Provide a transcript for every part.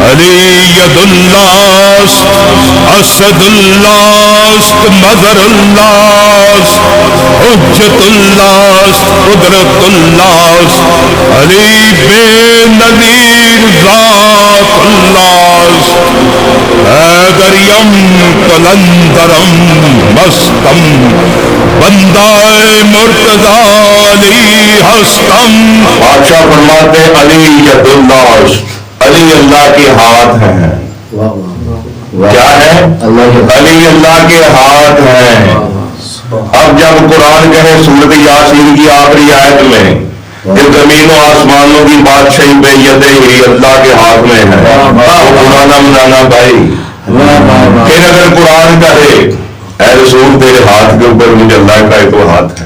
علی ید اللہ اسد اللہ مظہر اللہ حجت اللہ قدرت اللہ علی بے نظیر ذات اللہ حیدریم کلندرم مستم بندہ مرتضی علی ہستم. بادشاہ فرماتے علی ید اللہ، علی اللہ کے ہاتھ ہیں. کیا ہے؟ علی اللہ کے ہاتھ ہیں. اب جب قرآن کہے سورۃ یاسین کی آخری آیت میں کہ زمین و آسمانوں کی بادشاہی بے ید ہی اللہ کے ہاتھ میں ہے، پرانا منانا بھائی. پھر اگر قرآن کہے اے رسول تیرے ہاتھ کے اوپر مجھے اللہ کا ایک ہاتھ ہے،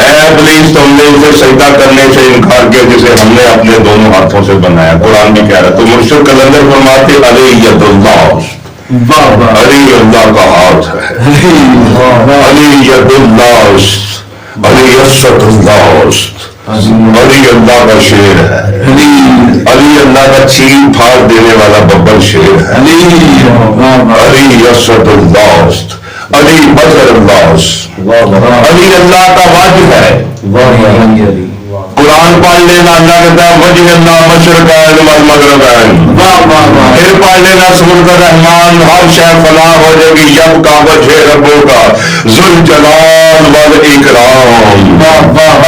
اے ابلیس تم نے اسے سجدہ کرنے سے انکار کیا جسے ہم نے اپنے دونوں ہاتھوں سے بنایا. قرآن بھی کہہ رہا ہے. تو مرشد کلندر فرماتے علی ید اللہ، علی اللہ کا ہاتھ ہے. علی ید اللہ، علی اسد اللہ، علی اللہ کا شیر ہے. علی اللہ کا چین پھاڑ دینے والا ببر شیر ہے. علی اسد اللہ، علی مظہر اللہ، علی اللہ کا وجہ ہے. قرآن پڑھ لینا اللہ کہتا ہے وجہ اللہ مشرقین والمغربین. پھر پڑھ لینا سورۃ الرحمن، ہر شے فلاح ہو جائے گی یب کا وجہ ربوں کا ذوالجلال والاکرام.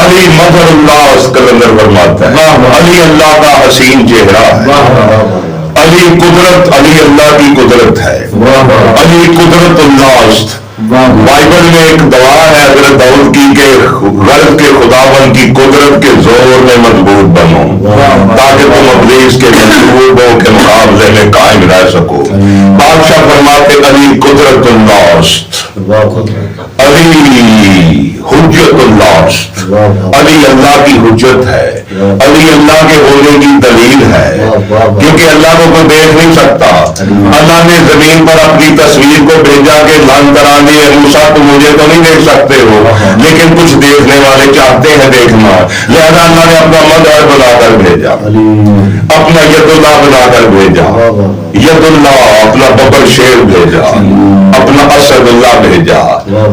علی مظہر اللہ کلندر فرماتا ہے علی اللہ کا حسین چہرہ ہے. علی قدرت، علی اللہ کی قدرت ہے. علی قدرت اللہ. بائبل میں ایک دعا ہے حضرت داؤد کی کہ غرض کے خداوند کی قدرت کے زور میں مضبوط بنو تاکہ تم ابلیس کے منصوبوں کے مقابلے میں قائم رہ سکو. بادشاہ فرماتے علی قدرت اللہ، علی حجت اللہ. علی اللہ کی حجت ہے. علی اللہ کے ہونے کی دلیل ہے کیونکہ اللہ کو کوئی دیکھ نہیں سکتا. اللہ نے زمین پر اپنی تصویر کو بھیجا کہ لن ترانی موسیٰ تم مجھے تو نہیں دیکھ سکتے ہو لیکن کچھ دیکھنے والے چاہتے ہیں دیکھنا، لہذا اللہ نے اپنا مظہر بنا کر بھیجا، اپنا ید اللہ بنا کر بھیجا. ید اللہ اپنا ببر شیر بھیجا، اپنا اسد اللہ بھیجا.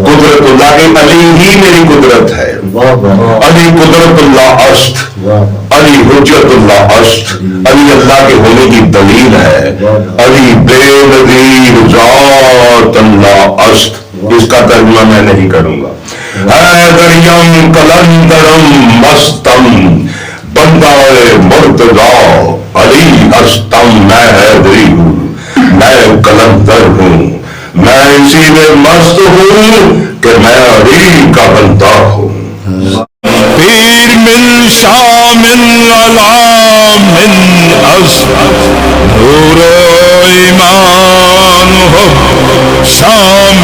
قدرت اللہ کی علی ہی میری قدرت ہے. علی قدرت اللہ است، علی حجت اللہ است. علی اللہ کے ہونے کی دلیل ہے. علی بے نظیر ذات اللہ است. اس کا ترجمہ میں نہیں کروں گا. حیدریم کلندرم مستم بندہ مرتضی علی ہستم. میں حیدری ہوں، میں کلندر ہوں، میں اسی میں مست ہوں کہ میں علی کا بندہ ہوں. پیر من شام علام من اسد نور و ایمان ہو شام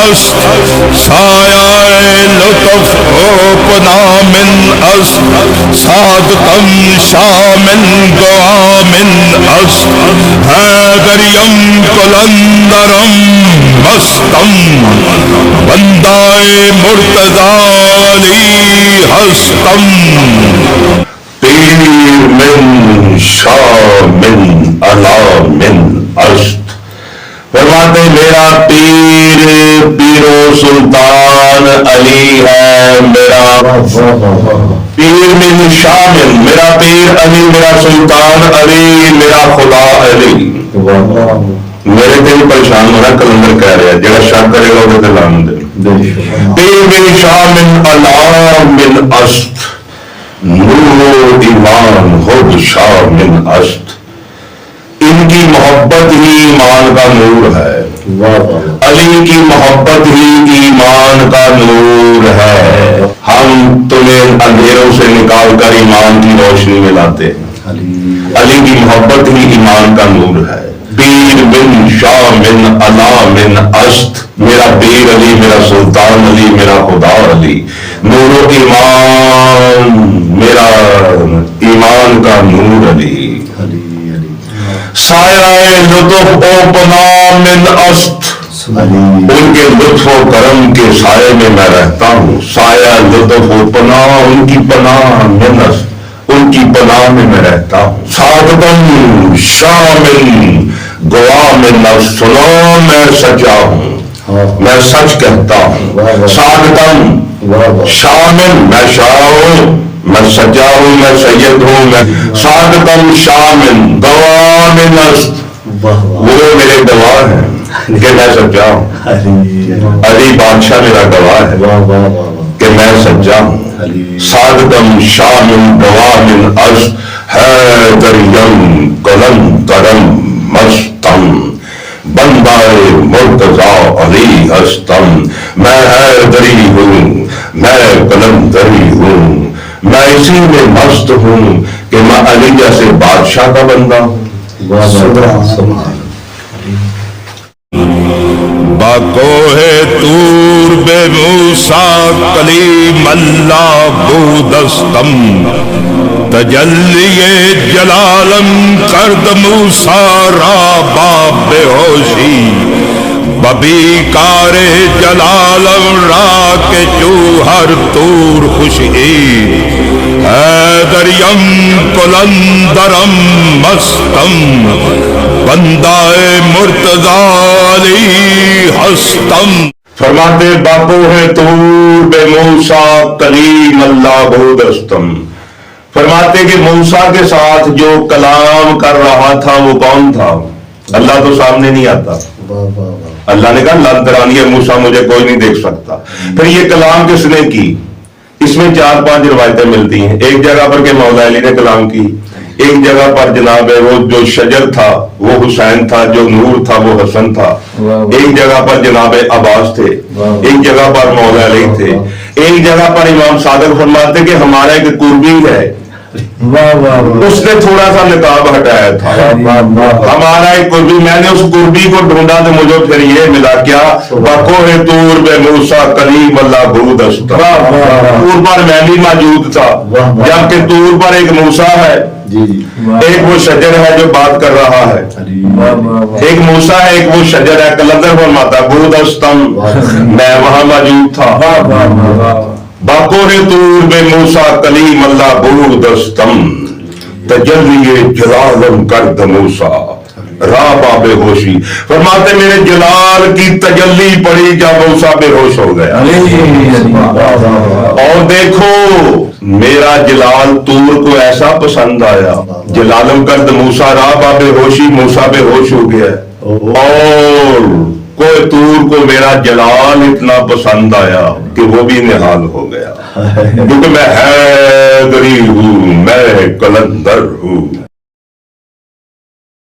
اسد سایہ لطف ہو پنا من اسد صادقم شام دعا من اسد حیدریم کلندرم مستم بندہ مرتضی علی ہستم. پیر من شاہ من علا من اسد. فرماتے میرا پیر پیر و سلطان علی ہے. میرا پیر من شاہ من، میرا پیر علی، میرا سلطان علی، میرا خدا علی. میرے دل پریشان ہو رہا کلندر کہہ رہے ہیں جڑا شک کرے گا وہ دل آنند. پیر من شاہ من علا من اسد نور ایمان خود شاہ من اسد. ان کی محبت ہی ایمان کا نور ہے. علی کی محبت ہی ایمان کا نور ہے. ہم تمہیں اندھیروں سے نکال کر ایمان کی روشنی میں لاتے ہیں. علی کی محبت ہی ایمان کا نور ہے. پیر من شاہ من علا من اسد. میرا پیر علی، میرا سلطان علی، میرا خدا علی. نور و ایمان، میرا ایمان کا نور علی. سایہ لطف و پناہ من اسد. ان کے لطف و کرم کے سائے میں میں رہتا ہوں. سایہ لطف و پناہ، ان کی پناہ من اسد، ان کی پناہ میں میں رہتا ہوں. صادقم شامل گواہ میں نہ سنو میں سچا ہوں میں سچ کہتا ہوں صادقاً شامل میں شاہ ہوں میں سچا ہوں میں سید ہوں میں صادقاً شامل گواہ میں نہ وہ میرے گواہ ہیں کہ میں سچا ہوں علی بادشاہ میرا گواہ ہے کہ میں سچا ہوں صادقاً شامل گواہ من از حیدریم قلم کرم مستم بندہ مرتضی علی ہستم میں حیدری ہوں میں قلندری ہوں میں اسی میں مست ہوں کہ میں علی جیسے بادشاہ کا بندہ ہوں باکوہ طور بے موسیٰ کلیم اللہ بودستم تجلی جلالم کرد موسیٰ را باب بے ہوشی ببی کار جلالم را کے چوہر طور خوشی حیدریم کلندرم مستم بندہ مرتضی علی ہستم فرماتے باپو ہے طور بے موسیٰ کلیم اللہ بودستم فرماتے کہ موسیٰ کے ساتھ جو کلام کر رہا تھا وہ کون تھا؟ اللہ تو سامنے نہیں آتا. اللہ نے کہا لن ترانی موسیٰ مجھے کوئی نہیں دیکھ سکتا. پھر یہ کلام کس نے کی؟ اس میں 4-5 روایتیں ملتی ہیں. ایک جگہ پر کہ مولا علی نے کلام کی, ایک جگہ پر جناب وہ جو شجر تھا وہ حسین تھا, جو نور تھا وہ حسن تھا, ایک جگہ پر جناب عباس تھے, ایک جگہ پر مولا علی تھے, ایک جگہ پر امام صادق فرماتے کہ ہمارا ایک قربی ہے اس نے تھوڑا سا نقاب ہٹایا تھا, ہمارا ایک قربی, میں نے اس قربی کو ڈھونڈا تو مجھے پھر یہ ملا کیا بکوہ طور بے موسیٰ کلیم اللہ بودستم. طور پر میں بھی موجود تھا جبکہ طور پر ایک موسیٰ ہے, ایک وہ شجر ہے جو بات کر رہا ہے, ایک موسیٰ ہے ایک وہ شجر ہے. کلندر فرماتا بودستم میں وہاں موجود تھا. باکور طور بے موسیٰ کلیم اللہ بودستم تجلی جلالم کرد موسیٰ را بے ہوشی. فرماتے میرے جلال کی تجلی پڑی جب موسیٰ بے ہوش ہو گیا. اور دیکھو میرا جلال طور کو ایسا پسند آیا, جلالم کرد موسیٰ را بے ہوشی, موسیٰ بے ہوش ہو گیا. اور کوئی طور کو میرا جلال اتنا پسند آیا کہ وہ بھی نہال ہو گیا, کیونکہ میں حیدری ہوں, میں قلندر ہوں,